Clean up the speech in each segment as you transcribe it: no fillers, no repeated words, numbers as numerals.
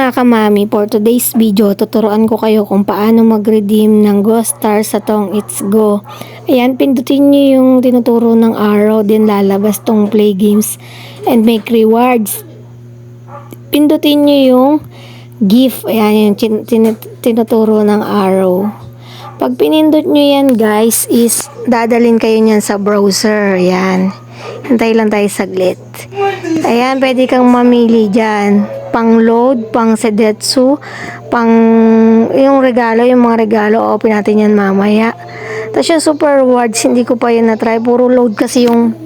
mga kamami, for today's video, tuturuan ko kayo kung paano mag-redeem ng Ghost Star sa tong It's Go. Ayan, pindutin nyo yung tinuturo ng arrow, din lalabas tong play games and make rewards. Pindutin nyo yung gift, ayan yung tinuturo ng arrow. Pag pinindot nyo yan guys, is dadalin kayo nyan sa browser, ayan. Hintay lang tayo saglit. Ayan, pwede kang mamili dyan. Pang load, pang sedetsu, pang yung regalo, yung mga regalo, open natin yan mamaya. Tapos yung super rewards, hindi ko pa yun na-try. Puro load kasi yung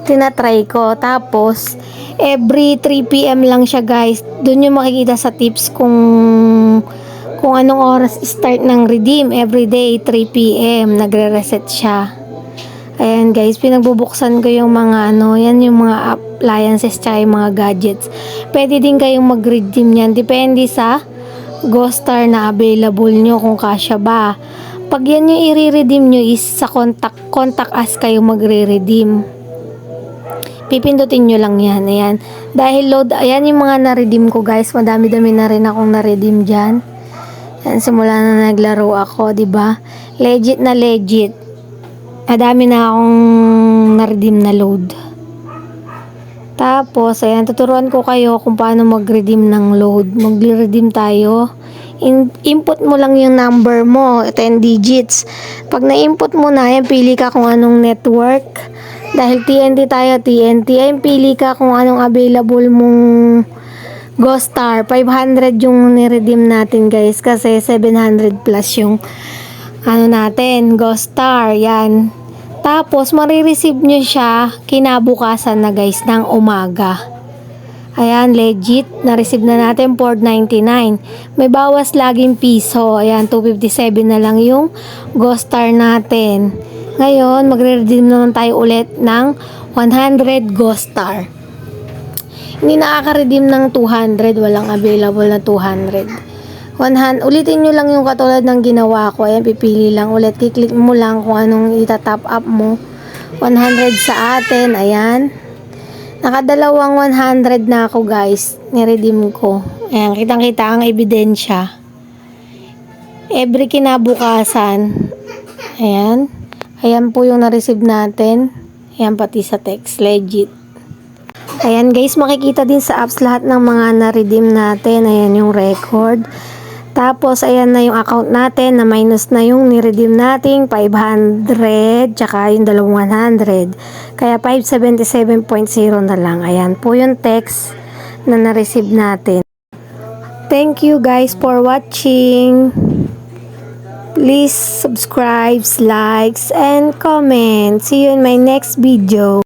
tinatry ko. Tapos, every 3 PM lang siya guys. Doon yung makikita sa tips kung anong oras start ng redeem. Everyday, 3 PM, nagre-reset siya. Ayan guys, pinagbubuksan ko yung mga yan yung mga appliances tsaka yung mga gadgets. Pwede din kayong mag-redeem yan. Depende sa Ghost Star na available nyo kung kasya ba. Pag yan yung i-redeem nyo is sa contact us kayo magre-redeem. Pipindutin nyo lang yan. Ayan. Dahil load, ayan yung mga na-redeem ko guys. Madami-dami na rin akong na-redeem dyan. Ayan, simula na naglaro ako, 'di ba? Legit na legit. Madami na akong na-redeem na load. Tapos, ayan, tuturuan ko kayo kung paano mag-redeem ng load. Mag-redeem tayo. Input mo lang yung number mo, 10 digits. Pag na-input mo na, ayan, pili ka kung anong network. Dahil TNT tayo, TNT. Ayan, pili ka kung anong available mong Ghost Star. 500 yung ni-redeem natin, guys. Kasi 700 plus yung natin, Ghost Star, yan. Tapos, marireceive nyo siya kinabukasan na guys, ng umaga. Ayan, legit. Na-receive na natin, 499. May bawas laging piso. Ayan, 257 na lang yung Ghost Star natin. Ngayon, magre-redeem naman tayo ulit ng 100 Ghost Star. Hindi nakaka-redeem ng 200. Walang available na 200. Ulitin nyo lang yung katulad ng ginawa ko. Ayan, pipili lang ulit. Kiklik mo lang kung anong itatap up mo. 100 sa atin. Ayan. Nakadalawang 100 na ako guys. Niredeem ko. Ayan, kitang-kita ang ebidensya. Every kinabukasan. Ayan. Ayan po yung na-receive natin. Ayan, pati sa text. Legit. Ayan guys, makikita din sa apps lahat ng mga na-redeem natin. Ayan yung record. Tapos, ayan na yung account natin na minus na yung ni-redeem nating 500 tsaka yung dalawang 100. Kaya 577.0 na lang. Ayan po yung text na na-receive natin. Thank you guys for watching. Please subscribe, likes, and comment. See you in my next video.